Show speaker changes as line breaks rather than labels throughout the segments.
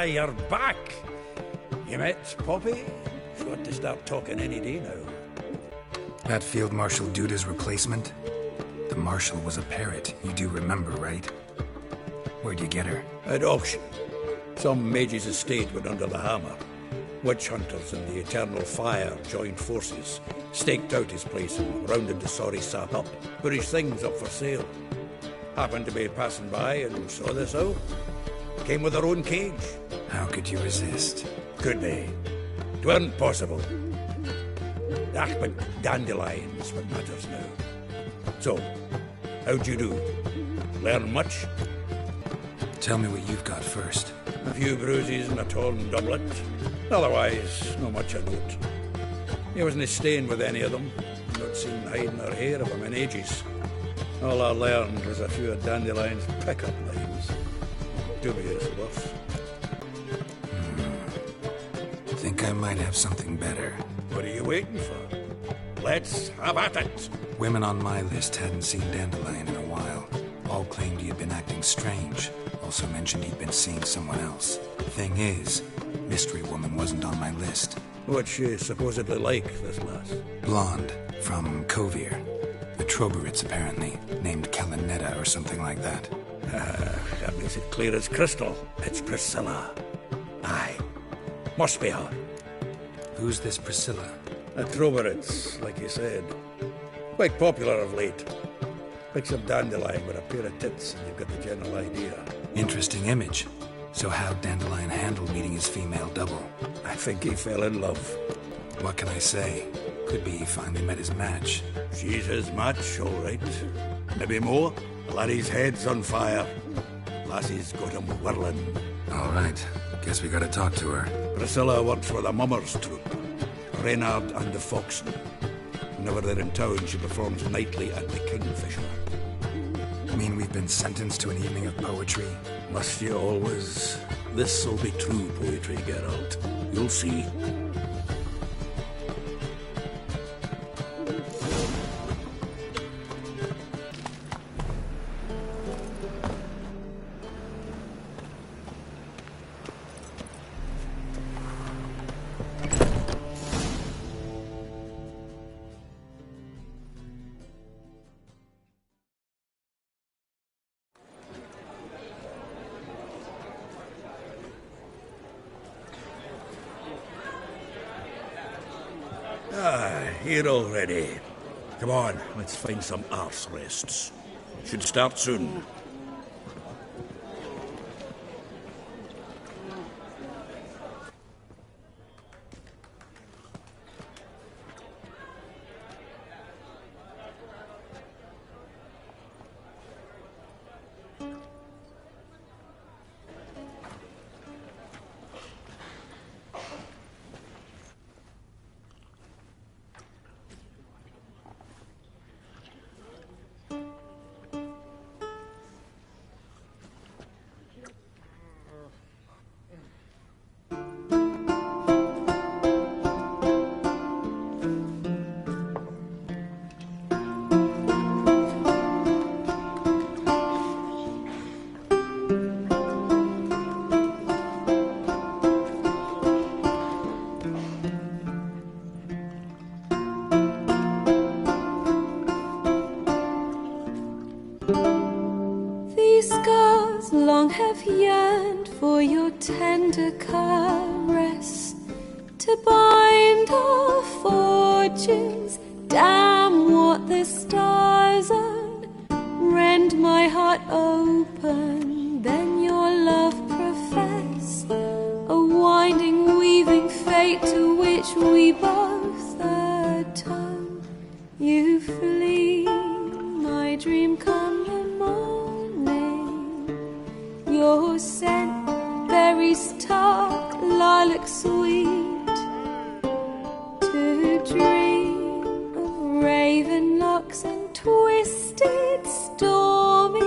You're back. You met Poppy? She's got to start talking any day now.
That Field Marshal Duda's replacement? The Marshal was a parrot, you do remember, right? Where'd you get her?
At auction. Some mage's estate went under the hammer. Witch hunters and the Eternal Fire joined forces, staked out his place and rounded the sorry sap up, put his things up for sale. Happened to be passing by and saw this out. Came with her own cage.
How could you resist?
Could be. 'Tweren't possible. But dandelions what matters now. So, how'd you do? Learn much?
Tell me what you've got first.
A few bruises and a torn doublet. Otherwise, not much of note. He wasn't staying with any of them. Not seen hiding or hair of him in ages. All I learned was a few of Dandelion's pick-up lines. Dubious worth.
Think I might have something better.
What are you waiting for? Let's have at it!
Women on my list hadn't seen Dandelion in a while. All claimed he had been acting strange. Also mentioned he'd been seeing someone else. Thing is, Mystery Woman wasn't on my list.
What's she supposedly like, this lass?
Blonde, from Kovir. The Troberits, apparently, named Kalinetta or something like that.
That makes it clear as crystal. It's Priscilla. Aye. Must be her.
Who's this Priscilla?
A Troberits, like you said. Quite popular of late. Picks up Dandelion with a pair of tits and you've got the general idea.
Interesting image. So how'd Dandelion handle meeting his female double?
I think he fell in love.
What can I say? Could be he finally met his match.
She's his match, all right. Maybe more. Laddie's head's on fire. Lassie's got him whirling.
All right. Guess we gotta talk to her.
Priscilla works for the Mummers troupe. Reynard and the Foxen. Whenever they're in town, she performs nightly at the Kingfisher.
Mean we've been sentenced to an evening of poetry?
Must you always? This'll be true poetry, Geralt. You'll see. Here already. Come on, let's find some arse rests. Should start soon.
Long have yearned for your tender caress, to bind our fortunes. Damn what the stars own. Rend my heart open, then your love profess. A winding, weaving fate to which we both atone. You flee, my dream come the morning. Your scent, berries tart, lilac sweet. To dream of raven locks and twisted, stormy,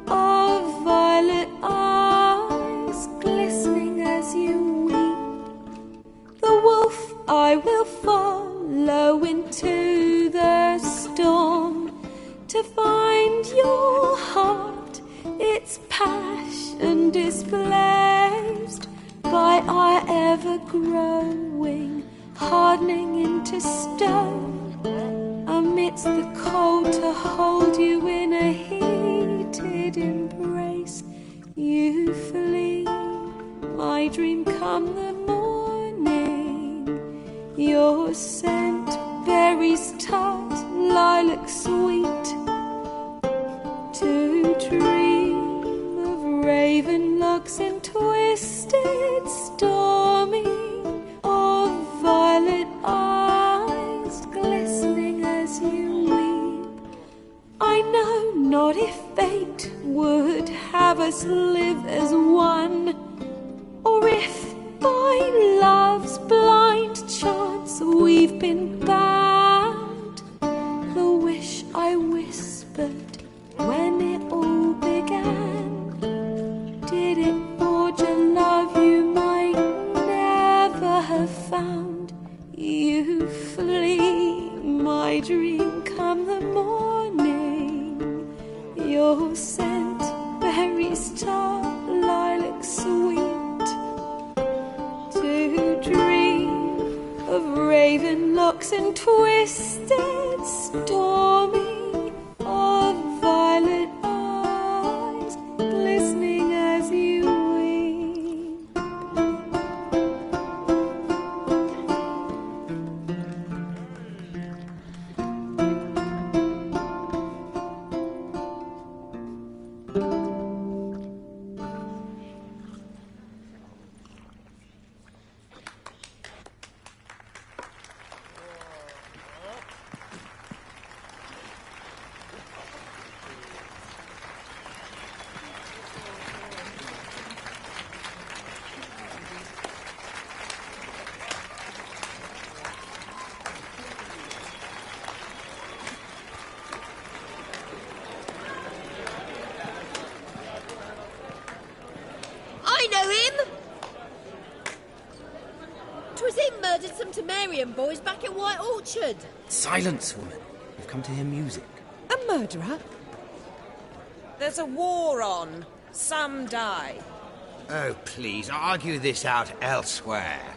of violet eyes glistening as you weep. The wolf I will follow into the storm, to find your heart, its passion displaced, stone amidst the cold to hold you in a heated embrace. You flee, my dream come the morning. Your scent, berries tart, lilac sweet. To dream of raven locks and twisted stormy, of violet eyes glistening as you weep. I know not if fate would have us live as one, or if by love's blind chance we've been bound. The wish I whispered when it all began, did it forge a love you might never have found? You flee, my dream come the morning. Your scent, berries tart, lilac sweet. To dream of raven locks and twisted stormy, of violet eyes glistening as you weep.
I know him! 'Twas him murdered some Temerian boys back at White Orchard.
Silence, woman. We've come to hear music.
A murderer? There's a war on. Some die.
Oh, please, argue this out elsewhere.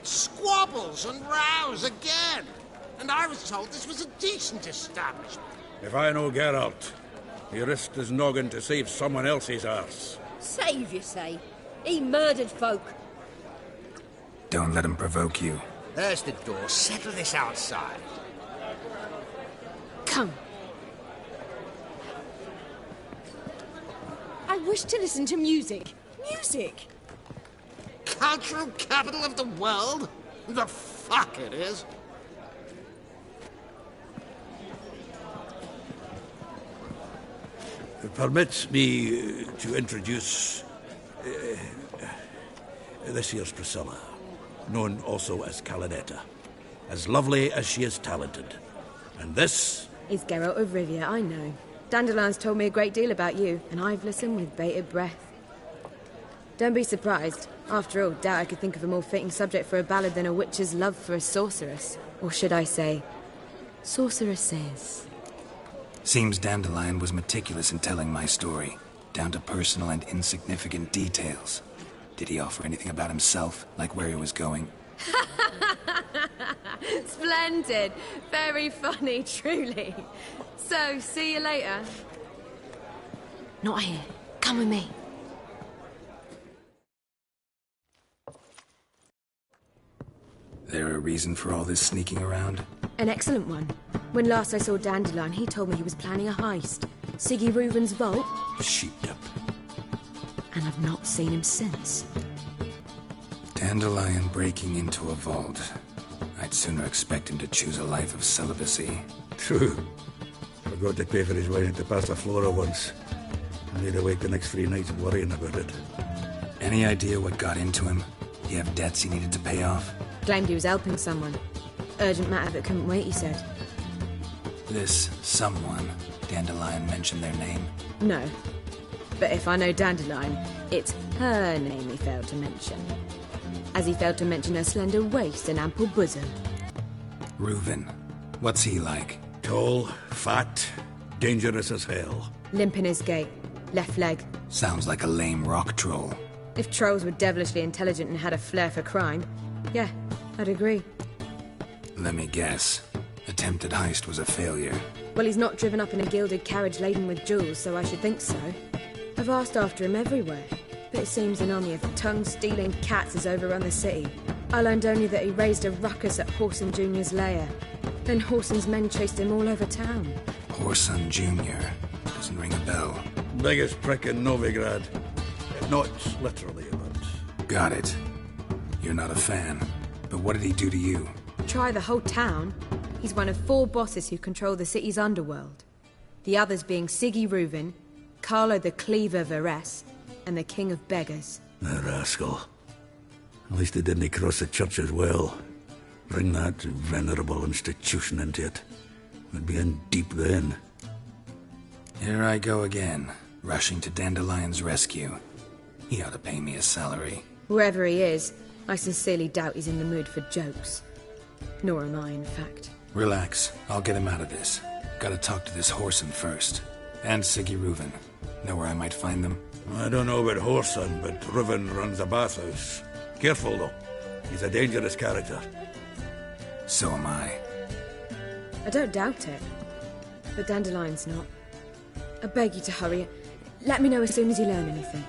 Squabbles and rows again. And I was told this was a decent establishment.
If I know Geralt, he risked his noggin to save someone else's arse.
Save, you say? He murdered folk.
Don't let him provoke you.
There's the door. Settle this outside.
Come. I wish to listen to music. Music!
Cultural capital of the world? The fuck it is.
Permit me to introduce this here's Priscilla, known also as Calinetta, as lovely as she is talented. And this
is Geralt of Rivia, I know. Dandelion's told me a great deal about you, and I've listened with bated breath. Don't be surprised. After all, doubt I could think of a more fitting subject for a ballad than a witch's love for a sorceress. Or should I say, sorceresses.
Seems Dandelion was meticulous in telling my story, down to personal and insignificant details. Did he offer anything about himself, like where he was going?
Splendid. Very funny, truly. So, see you later. Not here. Come with me.
There a reason for all this sneaking around?
An excellent one. When last I saw Dandelion, he told me he was planning a heist. Siggy Reuven's vault.
sheeped up.
And I've not seen him since.
Dandelion breaking into a vault. I'd sooner expect him to choose a life of celibacy.
True. Forgot to pay for his wine at the Pasta Flora once. I laid awake the next 3 nights worrying about it.
Any idea what got into him? He have debts he needed to pay off?
Claimed he was helping someone. Urgent matter that couldn't wait, he said.
This someone, Dandelion mentioned their name?
No. But if I know Dandelion, it's her name he failed to mention. As he failed to mention her slender waist and ample bosom.
Reuven. What's he like?
Tall, fat, dangerous as hell.
Limp in his gait. Left leg.
Sounds like a lame rock troll.
If trolls were devilishly intelligent and had a flair for crime, yeah, I'd agree.
Let me guess. Attempted heist was a failure.
Well, he's not driven up in a gilded carriage laden with jewels, so I should think so. I've asked after him everywhere, but it seems an army of tongue-stealing cats has overrun the city. I learned only that he raised a ruckus at Whoreson Jr.'s lair. Then Whoreson's men chased him all over town.
Whoreson Jr. Doesn't ring a bell.
Biggest prick in Novigrad. Not literally, but...
Got it. You're not a fan. But what did he do to you?
Try the whole town. He's one of 4 bosses who control the city's underworld. The others being Siggy Reuven, Carlo the Cleaver Varese, and the King of Beggars.
The rascal. At least he didn't cross the church as well. Bring that venerable institution into it. We'd be in deep then.
Here I go again, rushing to Dandelion's rescue. He ought to pay me a salary.
Wherever he is, I sincerely doubt he's in the mood for jokes. Nor am I, in fact.
Relax. I'll get him out of this. Gotta talk to this Whoreson first. And Siggy Reuven. Know where I might find them?
I don't know about Whoreson, but Reuven runs a bathhouse. Careful, though. He's a dangerous character.
So am I.
I don't doubt it. But Dandelion's not. I beg you to hurry. Let me know as soon as you learn anything.